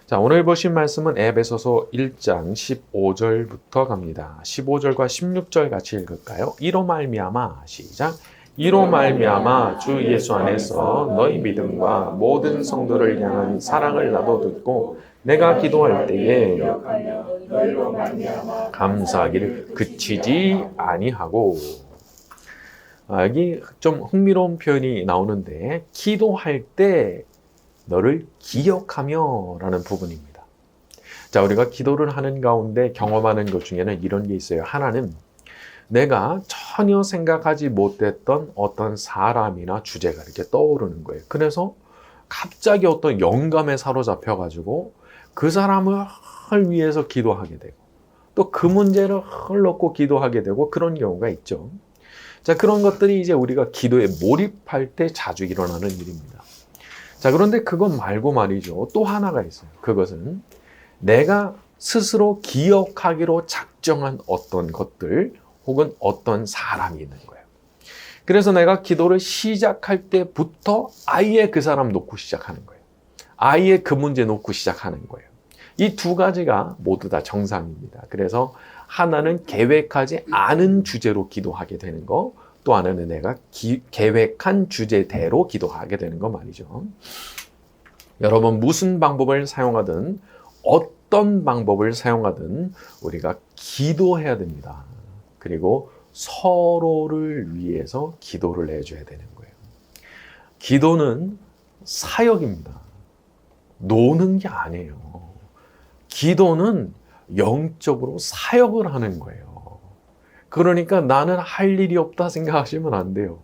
자, 오늘 보신 말씀은 에베소서 1장 15절부터 갑니다. 15절과 16절 같이 읽을까요? 이로 말미암아 시작. 이로 말미암아 주 예수 안에서 너희 믿음과 모든 성도를 향한 사랑을 나도 듣고 내가 기도할 때에 감사하기를 그치지 아니하고. 여기 좀 흥미로운 표현이 나오는데 기도할 때 너를 기억하며 라는 부분입니다. 자, 우리가 기도를 하는 가운데 경험하는 것 중에는 이런 게 있어요. 하나는 내가 전혀 생각하지 못했던 어떤 사람이나 주제가 이렇게 떠오르는 거예요. 그래서 갑자기 어떤 영감에 사로잡혀가지고 그 사람을 위해서 기도하게 되고 또 그 문제를 놓고 기도하게 되고 그런 경우가 있죠. 자, 그런 것들이 이제 우리가 기도에 몰입할 때 자주 일어나는 일입니다. 자, 그런데 그것 말고 말이죠. 또 하나가 있어요. 그것은 내가 스스로 기억하기로 작정한 어떤 것들 혹은 어떤 사람이 있는 거예요. 그래서 내가 기도를 시작할 때부터 아예 그 사람 놓고 시작하는 거예요. 아예 그 문제 놓고 시작하는 거예요. 이 두 가지가 모두 다 정상입니다. 그래서 하나는 계획하지 않은 주제로 기도하게 되는 거, 또 하나는 내가 계획한 주제대로 기도하게 되는 거 말이죠. 여러분 무슨 방법을 사용하든 어떤 방법을 사용하든 우리가 기도해야 됩니다. 그리고 서로를 위해서 기도를 해줘야 되는 거예요. 기도는 사역입니다. 노는 게 아니에요. 기도는 영적으로 사역을 하는 거예요. 그러니까 나는 할 일이 없다 생각하시면 안 돼요.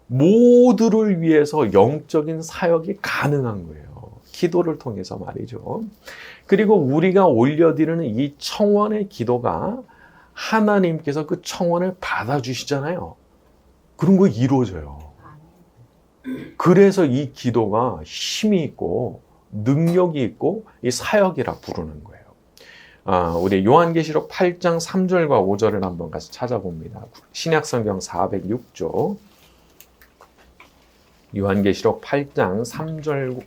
모두를 위해서 영적인 사역이 가능한 거예요. 기도를 통해서 말이죠. 그리고 우리가 올려드리는 이 청원의 기도가 하나님께서 그 청원을 받아주시잖아요. 그런 거 이루어져요. 그래서 이 기도가 힘이 있고 능력이 있고 이 사역이라 부르는 거예요. 우리 요한계시록 8장 3절과 5절을 한번 같이 찾아봅니다. 신약성경 406조 요한계시록 8장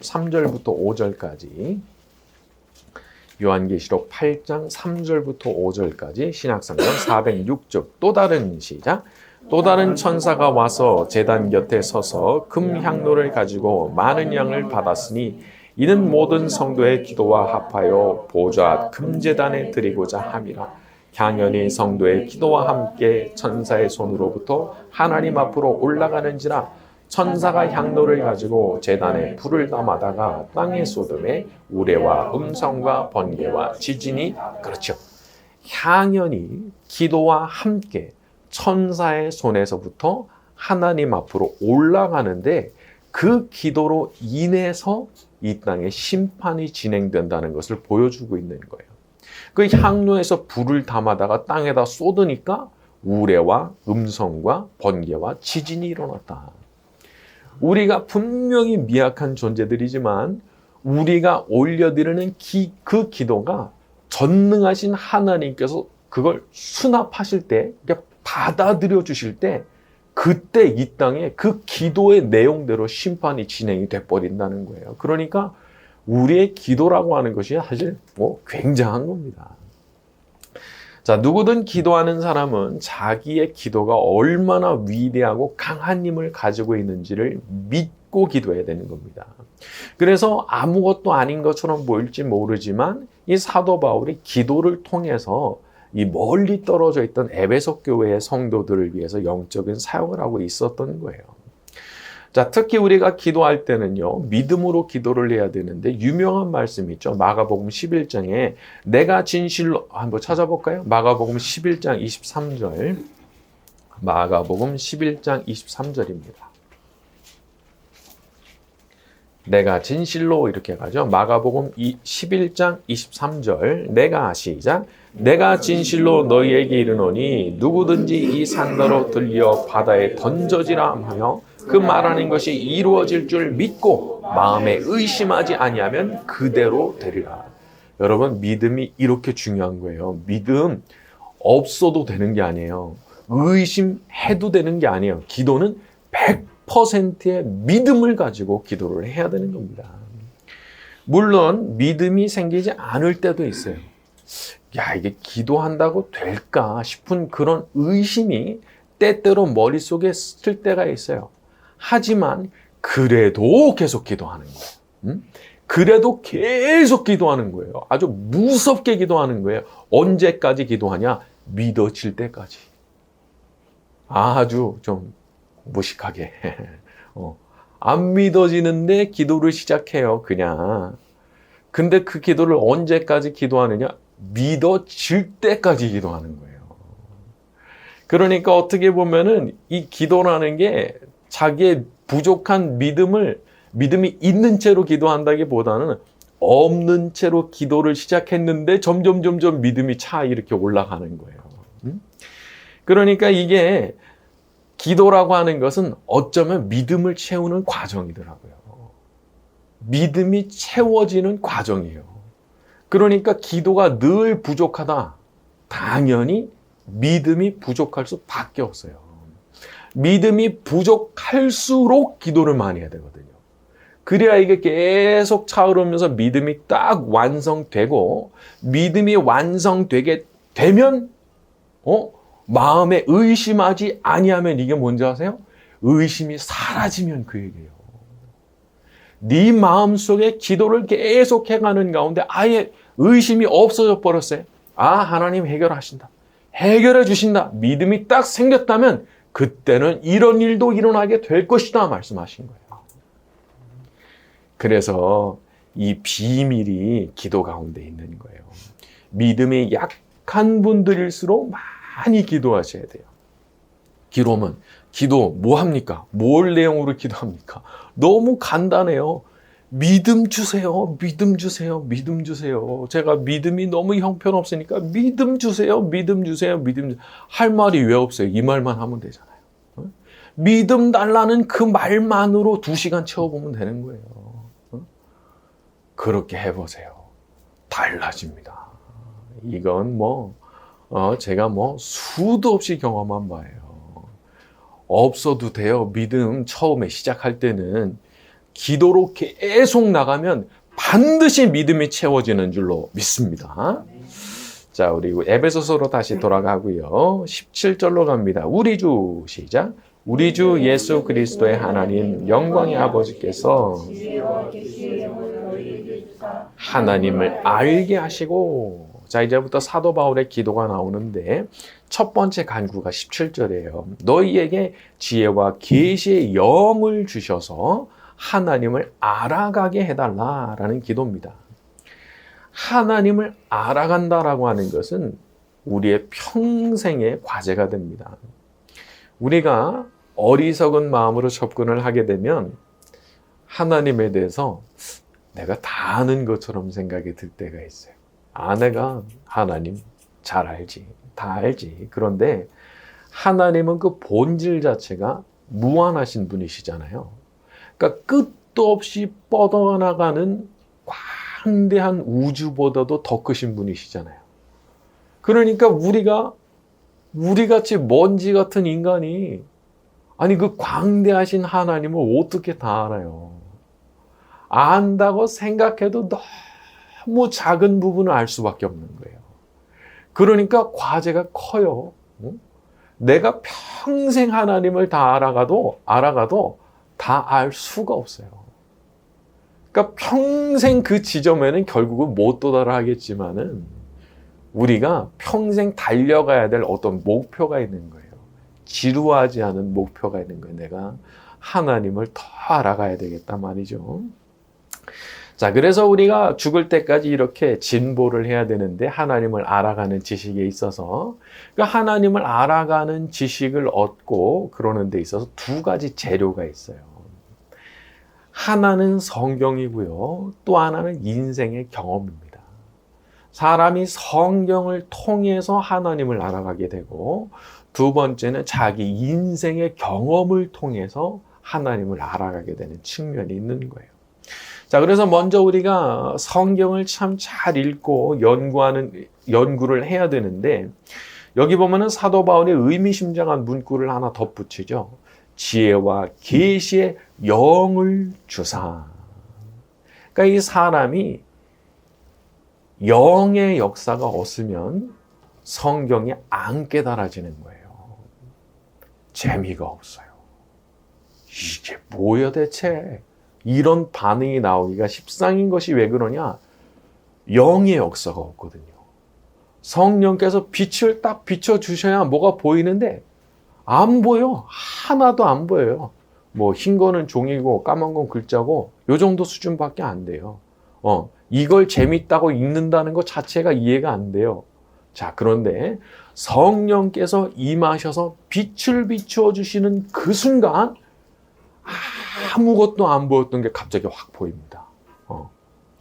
3절부터 5절까지 요한계시록 8장 3절부터 5절까지 신약성경 406쪽 또 다른 시작. 또 다른 천사가 와서 제단 곁에 서서 금 향로를 가지고 많은 양을 받았으니 이는 모든 성도의 기도와 합하여 보좌 금제단에 드리고자 함이라. 향연이 성도의 기도와 함께 천사의 손으로부터 하나님 앞으로 올라가는지라. 천사가 향로를 가지고 제단에 불을 담아다가 땅에 쏟음에 우레와 음성과 번개와 지진이 그렇죠. 향연이 기도와 함께 천사의 손에서부터 하나님 앞으로 올라가는데 그 기도로 인해서 이 땅에 심판이 진행된다는 것을 보여주고 있는 거예요. 그 향로에서 불을 담아다가 땅에다 쏟으니까 우레와 음성과 번개와 지진이 일어났다. 우리가 분명히 미약한 존재들이지만 우리가 올려드리는 그 기도가 전능하신 하나님께서 그걸 수납하실 때, 받아들여 주실 때 그때 이 땅에 그 기도의 내용대로 심판이 진행이 돼버린다는 거예요. 그러니까 우리의 기도라고 하는 것이 사실 굉장한 겁니다. 자, 누구든 기도하는 사람은 자기의 기도가 얼마나 위대하고 강한 힘을 가지고 있는지를 믿고 기도해야 되는 겁니다. 그래서 아무것도 아닌 것처럼 보일지 모르지만 이 사도 바울이 기도를 통해서 이 멀리 떨어져 있던 에베소 교회의 성도들을 위해서 영적인 사역을 하고 있었던 거예요. 자, 특히 우리가 기도할 때는요, 믿음으로 기도를 해야 되는데 유명한 말씀이 있죠. 마가복음 11장에 내가 진실로 한번 찾아볼까요? 마가복음 11장 23절. 마가복음 11장 23절입니다. 내가 진실로 이렇게 가죠. 마가복음 11장 23절. 내가 시작. 내가 진실로 너희에게 이르노니 누구든지 이 산더러 들려 바다에 던져지라 하며 그 말하는 것이 이루어질 줄 믿고 마음에 의심하지 아니하면 그대로 되리라. 여러분 믿음이 이렇게 중요한 거예요. 믿음 없어도 되는 게 아니에요. 의심해도 되는 게 아니에요. 기도는 100%의 믿음을 가지고 기도를 해야 되는 겁니다. 물론 믿음이 생기지 않을 때도 있어요. 야, 이게 기도한다고 될까 싶은 그런 의심이 때때로 머릿속에 스칠 때가 있어요. 하지만 그래도 계속 기도하는 거예요. 그래도 계속 기도하는 거예요. 아주 무섭게 기도하는 거예요. 언제까지 기도하냐? 믿어질 때까지. 아주 좀 무식하게. 안 믿어지는데 기도를 시작해요, 그냥. 근데 그 기도를 언제까지 기도하느냐? 믿어질 때까지 기도하는 거예요. 그러니까 어떻게 보면은 이 기도라는 게 자기의 부족한 믿음이 있는 채로 기도한다기보다는 없는 채로 기도를 시작했는데 점점 믿음이 이렇게 올라가는 거예요. 그러니까 이게 기도라고 하는 것은 어쩌면 믿음을 채우는 과정이더라고요. 믿음이 채워지는 과정이에요. 그러니까 기도가 늘 부족하다. 당연히 믿음이 부족할 수밖에 없어요. 믿음이 부족할수록 기도를 많이 해야 되거든요. 그래야 이게 계속 차오르면서 믿음이 딱 완성되고, 믿음이 완성되게 되면 마음에 의심하지 아니하면 이게 뭔지 아세요? 의심이 사라지면 그 얘기예요. 네 마음속에 기도를 계속 해가는 가운데 아예 의심이 없어져 버렸어요. 아, 하나님 해결하신다. 해결해 주신다. 믿음이 딱 생겼다면 그때는 이런 일도 일어나게 될 것이다 말씀하신 거예요. 그래서 이 비밀이 기도 가운데 있는 거예요. 믿음이 약한 분들일수록 많이 기도하셔야 돼요. 기도 뭐 합니까? 뭘 내용으로 기도합니까? 너무 간단해요. 믿음 주세요. 믿음 주세요. 믿음 주세요. 제가 믿음이 너무 형편없으니까 믿음 주세요. 믿음 주세요. 믿음 주세요. 할 말이 왜 없어요? 이 말만 하면 되잖아요. 믿음 달라는 그 말만으로 2시간 채워보면 되는 거예요. 그렇게 해보세요. 달라집니다. 이건 제가 수도 없이 경험한 바예요. 없어도 돼요. 믿음 처음에 시작할 때는 기도로 계속 나가면 반드시 믿음이 채워지는 줄로 믿습니다. 자, 우리 에베소서로 다시 돌아가고요. 17절로 갑니다. 우리 주 시작. 우리 주 예수 그리스도의 하나님 영광의 아버지께서 하나님을 알게 하시고, 자, 이제부터 사도 바울의 기도가 나오는데 첫 번째 간구가 17절이에요. 너희에게 지혜와 계시의 영을 주셔서 하나님을 알아가게 해달라라는 기도입니다. 하나님을 알아간다라고 하는 것은 우리의 평생의 과제가 됩니다. 우리가 어리석은 마음으로 접근을 하게 되면 하나님에 대해서 내가 다 아는 것처럼 생각이 들 때가 있어요. 내가 하나님 잘 알지, 다 알지. 그런데 하나님은 그 본질 자체가 무한하신 분이시잖아요. 그러니까 끝도 없이 뻗어나가는 광대한 우주보다도 더 크신 분이시잖아요. 그러니까 우리같이 먼지 같은 인간이 그 광대하신 하나님을 어떻게 다 알아요? 안다고 생각해도 너무 작은 부분을 알 수밖에 없는 거예요. 그러니까 과제가 커요. 내가 평생 하나님을 다 알아가도 다 알 수가 없어요. 그러니까 평생 그 지점에는 결국은 못 도달하겠지만은 우리가 평생 달려가야 될 어떤 목표가 있는 거예요. 지루하지 않은 목표가 있는 거예요. 내가 하나님을 더 알아가야 되겠다 말이죠. 자, 그래서 우리가 죽을 때까지 이렇게 진보를 해야 되는데 하나님을 알아가는 지식에 있어서 하나님을 알아가는 지식을 얻고 그러는 데 있어서 2가지 재료가 있어요. 하나는 성경이고요. 또 하나는 인생의 경험입니다. 사람이 성경을 통해서 하나님을 알아가게 되고, 2번째는 자기 인생의 경험을 통해서 하나님을 알아가게 되는 측면이 있는 거예요. 자, 그래서 먼저 우리가 성경을 참 잘 읽고 연구를 해야 되는데, 여기 보면은 사도 바울이 의미심장한 문구를 하나 덧붙이죠. 지혜와 계시의 영을 주사. 그러니까 이 사람이 영의 역사가 없으면 성경이 안 깨달아지는 거예요. 재미가 없어요. 이게 뭐야 대체? 이런 반응이 나오기가 십상인 것이 왜 그러냐? 영의 역사가 없거든요. 성령께서 빛을 딱 비춰주셔야 뭐가 보이는데 안 보여. 하나도 안 보여요. 뭐 흰 거는 종이고 까만 건 글자고 요 정도 수준밖에 안 돼요. 이걸 재밌다고 읽는다는 것 자체가 이해가 안 돼요. 자, 그런데 성령께서 임하셔서 빛을 비추어 주시는 그 순간 아무것도 안 보였던 게 갑자기 확 보입니다.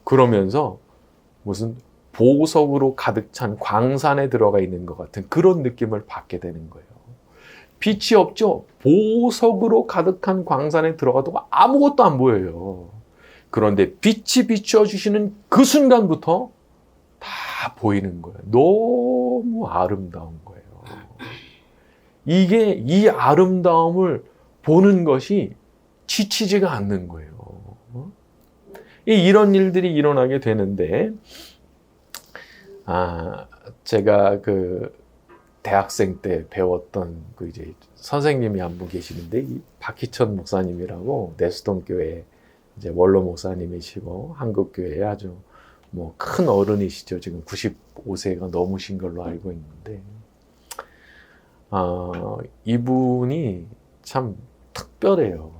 그러면서 무슨 보석으로 가득 찬 광산에 들어가 있는 것 같은 그런 느낌을 받게 되는 거예요. 빛이 없죠? 보석으로 가득한 광산에 들어가도 아무것도 안 보여요. 그런데 빛이 비추어 주시는 그 순간부터 다 보이는 거예요. 너무 아름다운 거예요. 이게 이 아름다움을 보는 것이 지치지가 않는 거예요. 이런 일들이 일어나게 되는데, 제가 그 대학생 때 배웠던 그 이제 선생님이 한 분 계시는데, 이 박희천 목사님이라고 내수동 교회 이제 원로 목사님이시고 한국 교회에 아주 뭐 큰 어른이시죠. 지금 95세가 넘으신 걸로 알고 있는데, 이분이 참 특별해요.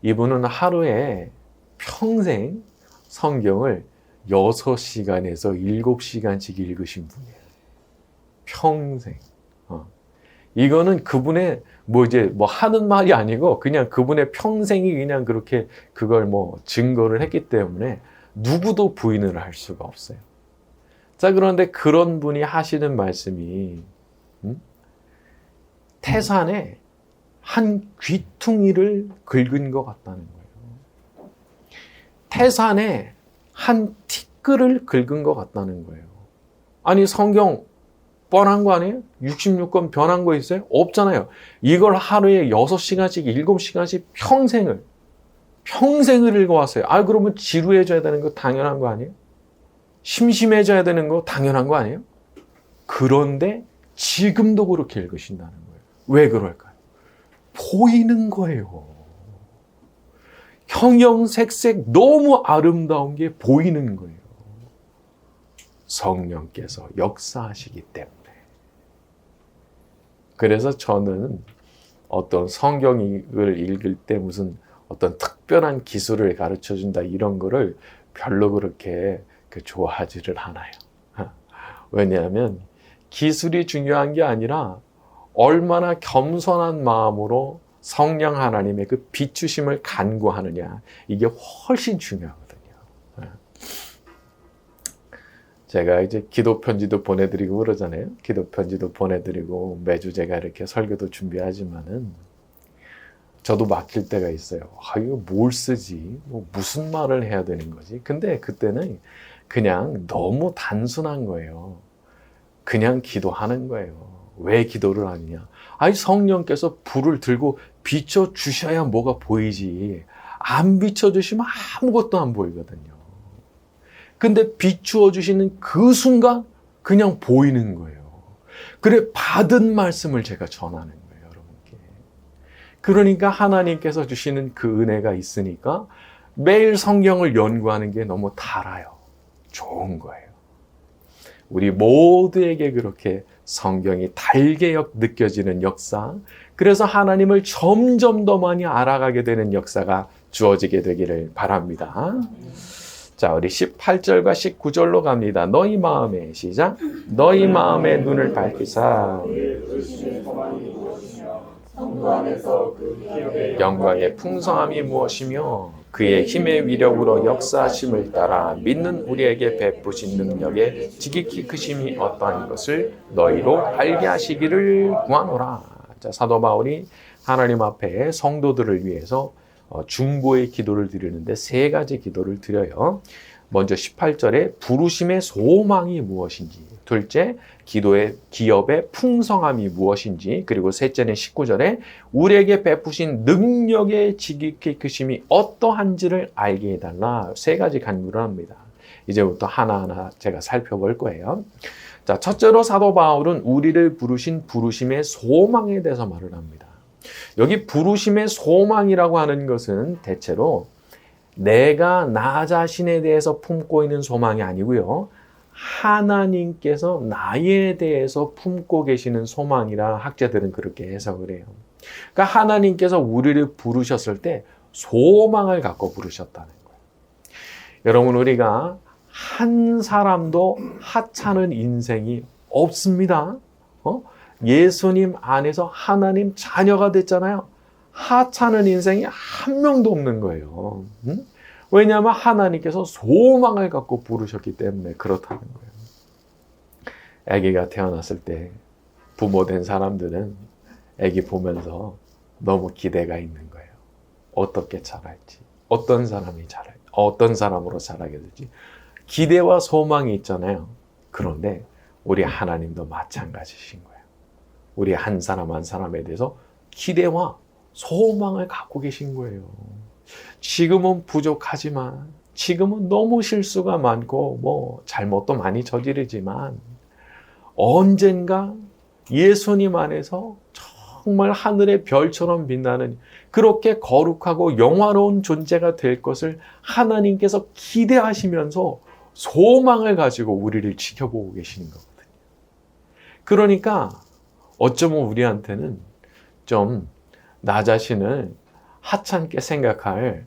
이분은 하루에 평생 성경을 6시간에서 7시간씩 읽으신 분이에요. 평생. 이거는 그분의 뭐 이제 뭐 하는 말이 아니고 그냥 그분의 평생이 그냥 그렇게 그걸 뭐 증거를 했기 때문에 누구도 부인을 할 수가 없어요. 자, 그런데 그런 분이 하시는 말씀이 태산에 한 귀퉁이를 긁은 것 같다는 거예요. 태산에 한 티끌을 긁은 것 같다는 거예요. 아니, 성경 뻔한 거 아니에요? 66권 변한 거 있어요? 없잖아요. 이걸 하루에 6시간씩, 7시간씩 평생을 읽어왔어요. 그러면 지루해져야 되는 거 당연한 거 아니에요? 심심해져야 되는 거 당연한 거 아니에요? 그런데 지금도 그렇게 읽으신다는 거예요. 왜 그럴까요? 보이는 거예요. 형형색색 너무 아름다운 게 보이는 거예요. 성령께서 역사하시기 때문에. 그래서 저는 어떤 성경을 읽을 때 무슨 어떤 특별한 기술을 가르쳐 준다 이런 거를 별로 그렇게 좋아하지를 않아요. 왜냐하면 기술이 중요한 게 아니라 얼마나 겸손한 마음으로 성령 하나님의 그 비추심을 간구하느냐, 이게 훨씬 중요하거든요. 제가 이제 기도 편지도 보내드리고 그러잖아요. 기도 편지도 보내드리고 매주 제가 이렇게 설교도 준비하지만은 저도 막힐 때가 있어요. 이거 뭘 쓰지? 뭐 무슨 말을 해야 되는 거지? 근데 그때는 그냥 너무 단순한 거예요. 그냥 기도하는 거예요. 왜 기도를 하느냐? 성령께서 불을 들고 비춰 주셔야 뭐가 보이지. 안 비춰 주시면 아무것도 안 보이거든요. 근데 비추어 주시는 그 순간 그냥 보이는 거예요. 그래, 받은 말씀을 제가 전하는 거예요, 여러분께. 그러니까 하나님께서 주시는 그 은혜가 있으니까 매일 성경을 연구하는 게 너무 달아요. 좋은 거예요. 우리 모두에게 그렇게 성경이 달게 느껴지는 역사, 그래서 하나님을 점점 더 많이 알아가게 되는 역사가 주어지게 되기를 바랍니다. 자, 우리 18절과 19절로 갑니다. 너희 마음에, 시작. 너희 마음의 눈을 밝히사 영광의 풍성함이 무엇이며 그의 힘의 위력으로 역사하심을 따라 믿는 우리에게 베푸신 능력의 지극히 크심이 어떠한 것을 너희로 알게 하시기를 구하노라. 자, 사도 바울이 하나님 앞에 성도들을 위해서 중보의 기도를 드리는데 3가지 기도를 드려요. 먼저 18절에 부르심의 소망이 무엇인지, 둘째 기업의 풍성함이 무엇인지, 그리고 셋째는 19절에 우리에게 베푸신 능력의 지극히 크심이 어떠한지를 알게 해달라. 세 가지 간구를 합니다. 이제부터 하나하나 제가 살펴볼 거예요. 자, 첫째로 사도 바울은 우리를 부르신 부르심의 소망에 대해서 말을 합니다. 여기 부르심의 소망이라고 하는 것은 대체로 내가 나 자신에 대해서 품고 있는 소망이 아니고요. 하나님께서 나에 대해서 품고 계시는 소망이라 학자들은 그렇게 해석을 해요. 그러니까 하나님께서 우리를 부르셨을 때 소망을 갖고 부르셨다는 거예요. 여러분, 우리가 한 사람도 하찮은 인생이 없습니다. 예수님 안에서 하나님 자녀가 됐잖아요. 하찮은 인생이 한 명도 없는 거예요. 왜냐하면 하나님께서 소망을 갖고 부르셨기 때문에 그렇다는 거예요. 아기가 태어났을 때 부모 된 사람들은 아기 보면서 너무 기대가 있는 거예요. 어떻게 자랄지, 어떤 사람으로 자라게 될지 기대와 소망이 있잖아요. 그런데 우리 하나님도 마찬가지신 거예요. 우리 한 사람 한 사람에 대해서 기대와 소망을 갖고 계신 거예요. 지금은 부족하지만, 지금은 너무 실수가 많고 잘못도 많이 저지르지만 언젠가 예수님 안에서 정말 하늘의 별처럼 빛나는 그렇게 거룩하고 영화로운 존재가 될 것을 하나님께서 기대하시면서 소망을 가지고 우리를 지켜보고 계시는 거거든요. 그러니까 어쩌면 우리한테는 좀 나 자신을 하찮게 생각할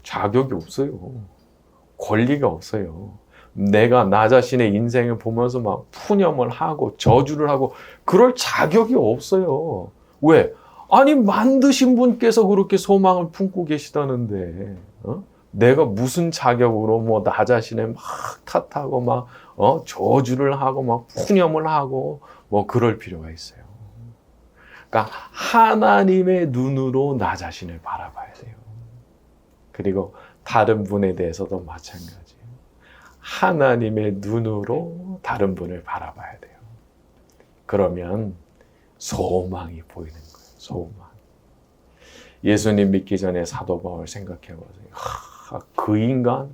자격이 없어요. 권리가 없어요. 내가 나 자신의 인생을 보면서 막 푸념을 하고 저주를 하고 그럴 자격이 없어요. 왜? 아니, 만드신 분께서 그렇게 소망을 품고 계시다는데 내가 무슨 자격으로 나 자신을 막 탓하고 막 저주를 하고 막 푸념을 하고 그럴 필요가 있어요. 그러니까 하나님의 눈으로 나 자신을 바라봐야 돼요. 그리고 다른 분에 대해서도 마찬가지예요. 하나님의 눈으로 다른 분을 바라봐야 돼요. 그러면 소망이 보이는 거예요. 소망. 예수님 믿기 전에 사도 바울 생각해 보세요. 그 인간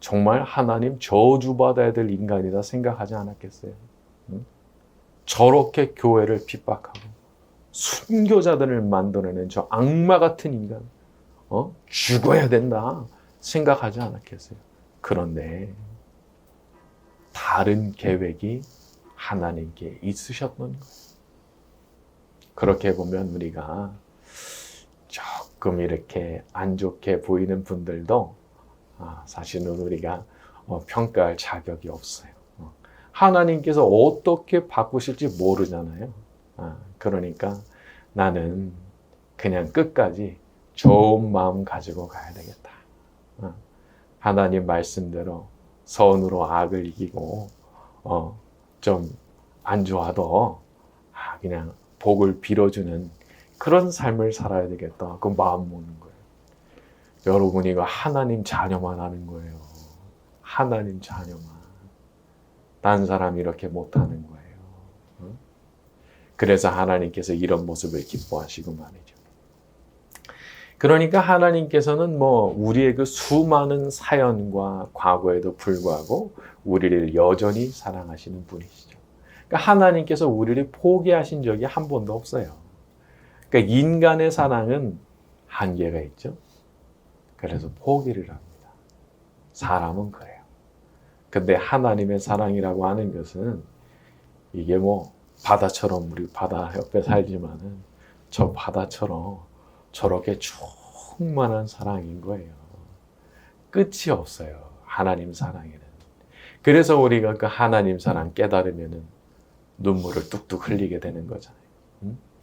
정말 하나님 저주받아야 될 인간이다 생각하지 않았겠어요? 저렇게 교회를 핍박하고 순교자들을 만들어낸 저 악마 같은 인간, 죽어야 된다 생각하지 않았겠어요? 그런데 다른 계획이 하나님께 있으셨던 거예요. 그렇게 보면 우리가 조금 이렇게 안 좋게 보이는 분들도 사실은 우리가 평가할 자격이 없어요. 하나님께서 어떻게 바꾸실지 모르잖아요. 그러니까 나는 그냥 끝까지 좋은 마음 가지고 가야 되겠다. 하나님 말씀대로 선으로 악을 이기고 좀 안 좋아도 그냥 복을 빌어주는 그런 삶을 살아야 되겠다. 그 마음 먹는 거예요. 여러분이 이거 하나님 자녀만 하는 거예요. 하나님 자녀만. 다른 사람이 이렇게 못하는 거예요. 그래서 하나님께서 이런 모습을 기뻐하시고 말이죠. 그러니까 하나님께서는 우리의 그 수많은 사연과 과거에도 불구하고 우리를 여전히 사랑하시는 분이시죠. 그러니까 하나님께서 우리를 포기하신 적이 한 번도 없어요. 그러니까 인간의 사랑은 한계가 있죠. 그래서 포기를 합니다. 사람은 그래요. 근데 하나님의 사랑이라고 하는 것은 이게 바다처럼 우리 바다 옆에 살지만은 저 바다처럼 저렇게 충만한 사랑인 거예요. 끝이 없어요. 하나님 사랑에는. 그래서 우리가 그 하나님 사랑 깨달으면은 눈물을 뚝뚝 흘리게 되는 거잖아요.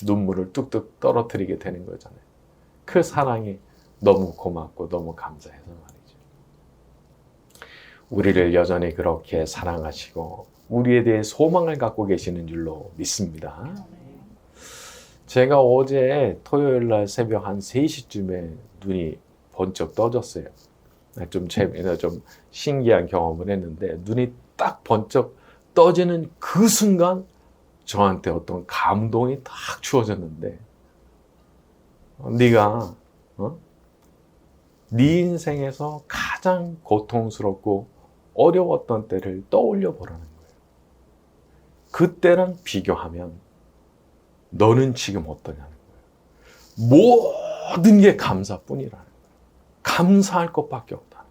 눈물을 뚝뚝 떨어뜨리게 되는 거잖아요. 그 사랑이 너무 고맙고 너무 감사해서 말이죠. 우리를 여전히 그렇게 사랑하시고 우리에 대해 소망을 갖고 계시는 줄로 믿습니다. 제가 어제 토요일 날 새벽 한 3시쯤에 눈이 번쩍 떠졌어요. 좀 신기한 경험을 했는데 눈이 딱 번쩍 떠지는 그 순간 저한테 어떤 감동이 딱 주어졌는데 네가 네 인생에서 가장 고통스럽고 어려웠던 때를 떠올려 보라는 거예요. 그때랑 비교하면 너는 지금 어떠냐는 거예요. 모든 게 감사뿐이라는 거예요. 감사할 것밖에 없다.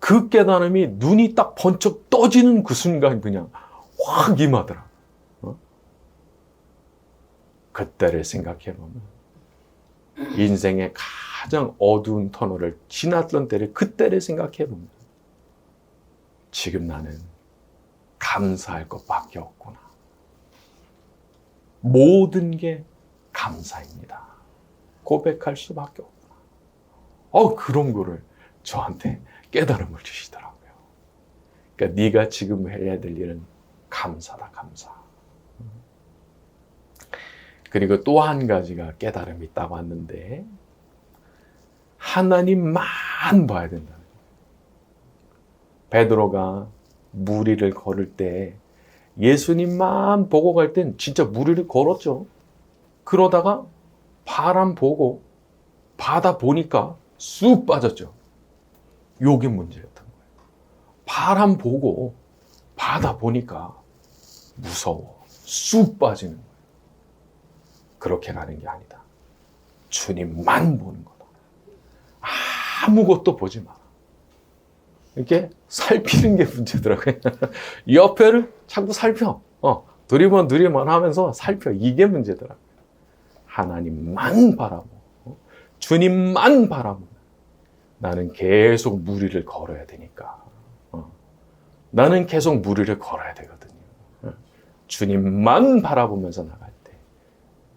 그 깨달음이 눈이 딱 번쩍 떠지는 그 순간 그냥 확 임하더라. 그때를 생각해보면 인생의 가장 어두운 터널을 지났던 때를 그때를 생각해보면 지금 나는 감사할 것밖에 없구나. 모든 게 감사입니다. 고백할 수밖에 없구나. 그런 거를 저한테 깨달음을 주시더라고요. 그러니까 네가 지금 해야 될 일은 감사다, 감사. 그리고 또 한 가지가 깨달음이 딱 왔는데 하나님만 봐야 된다는 거예요. 베드로가 무리를 걸을 때 예수님만 보고 갈 땐 진짜 무리를 걸었죠. 그러다가 바람 보고 바다 보니까 쑥 빠졌죠. 요게 문제였던 거예요. 바람 보고 바다 보니까 무서워. 쑥 빠지는 거예요. 그렇게 가는 게 아니다. 주님만 보는 거다. 아무것도 보지 마라. 이렇게 살피는 게 문제더라고요. 옆에를 자꾸 살펴. 두리번 하면서 살펴. 이게 문제더라고요. 하나님만 바라보고 주님만 바라보고 나는 계속 무리를 걸어야 되니까. 나는 계속 무리를 걸어야 되거든요. 주님만 바라보면서 나갈 때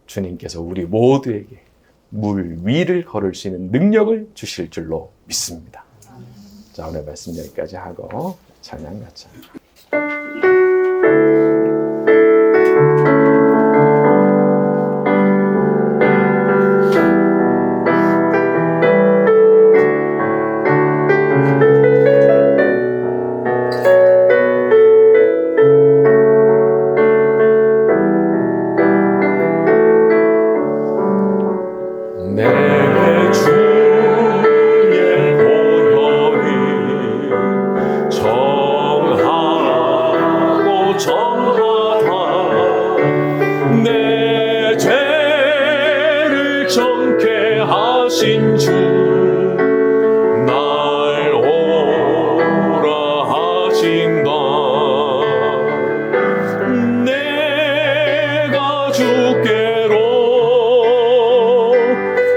주님께서 우리 모두에게 물 위를 걸을 수 있는 능력을 주실 줄로 믿습니다. 자, 오늘 말씀 여기까지 하고 찬양 같이 합니다.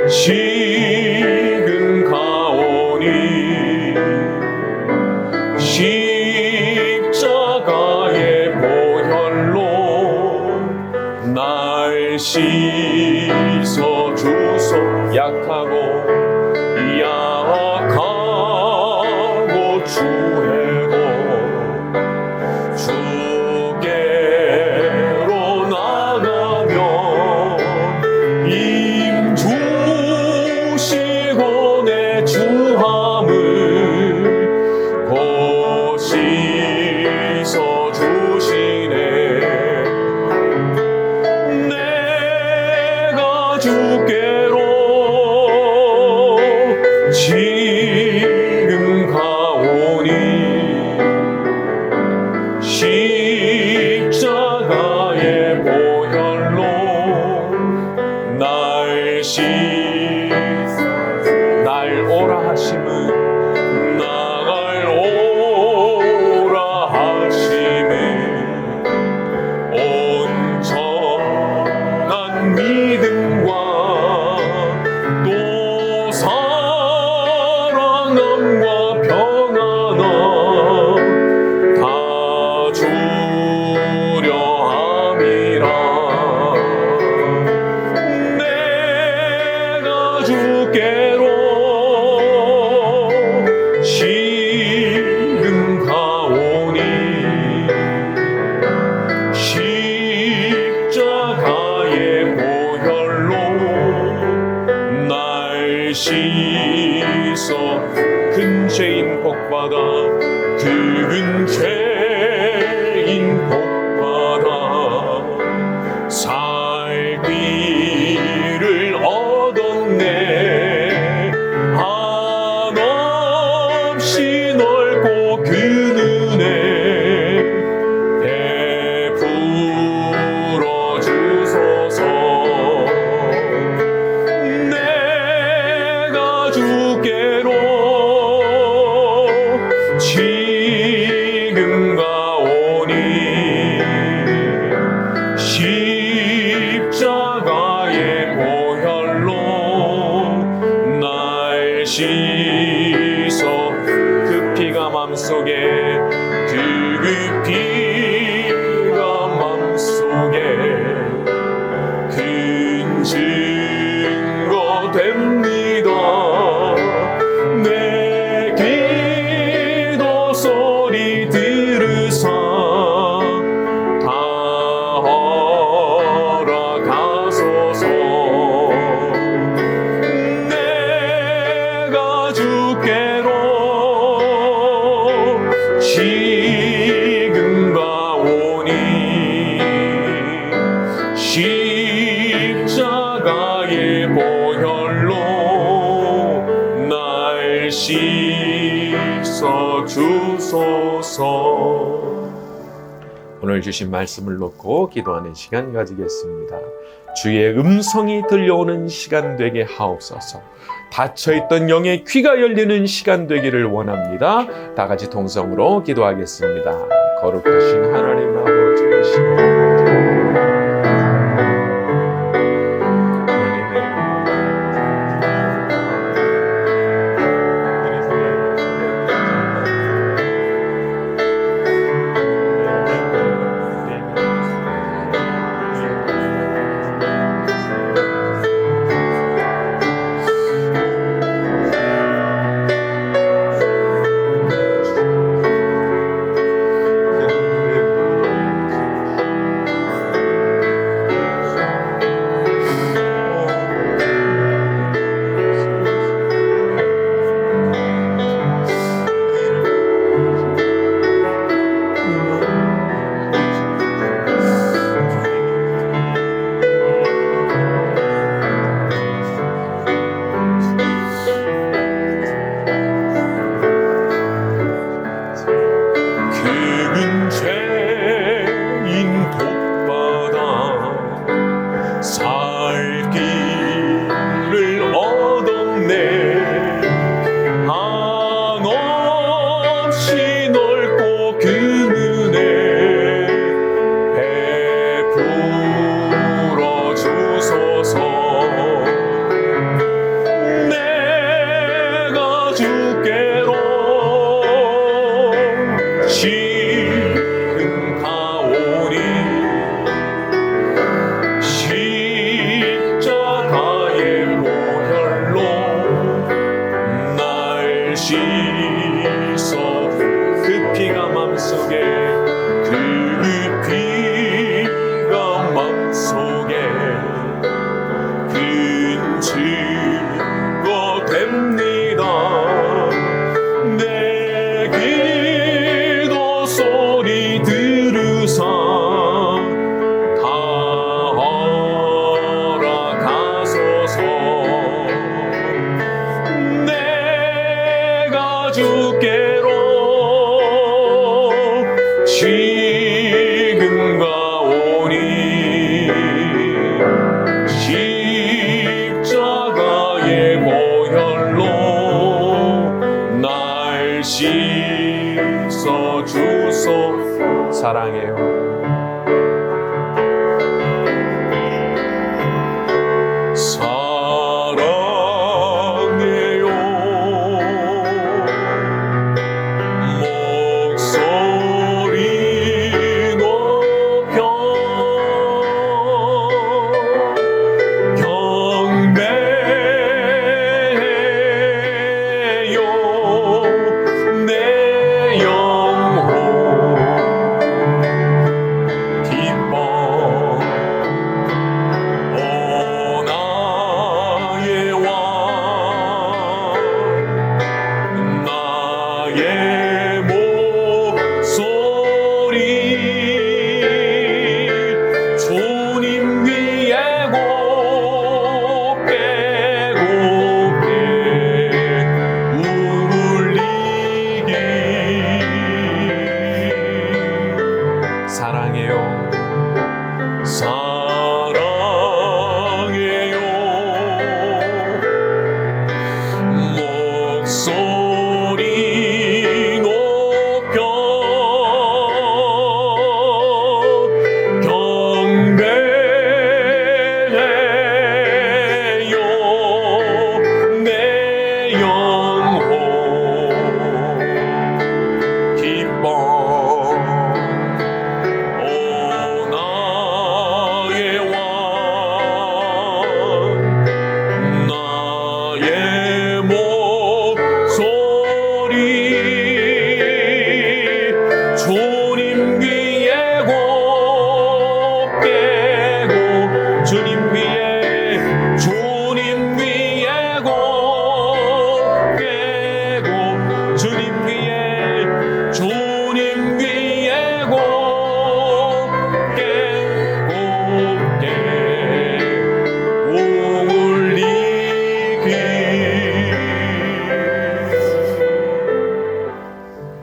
지금 가오니 십자가의 보혈로 날 씻어 주소. 약하고 주해도 주께로 나가면 임주시고 내 주함을 곧 씻어 주시네. 내가 주께로 지금 가오니 그은 죄인 복받아 살 길을 얻었네. 한없이 넓고 그 은혜 베풀어 주소서. 내가 주께로 지금 가오니 십자가의 보혈로 날 씻어. 그 피가 맘속에 그 피가 맘속에 큰 증거 됩니다. 내 기도 소리 들으사 다 허락하소서. 내가 주께로 지금 가오니 십자가의 보혈로 날 씻어 주소서. 오늘 주신 말씀을 놓고 기도하는 시간 가지겠습니다. 주의 음성이 들려오는 시간 되게 하옵소서. 닫혀있던 영의 귀가 열리는 시간 되기를 원합니다. 다 같이 동성으로 기도하겠습니다. 거룩하신 하나님 아버지, 사랑해요.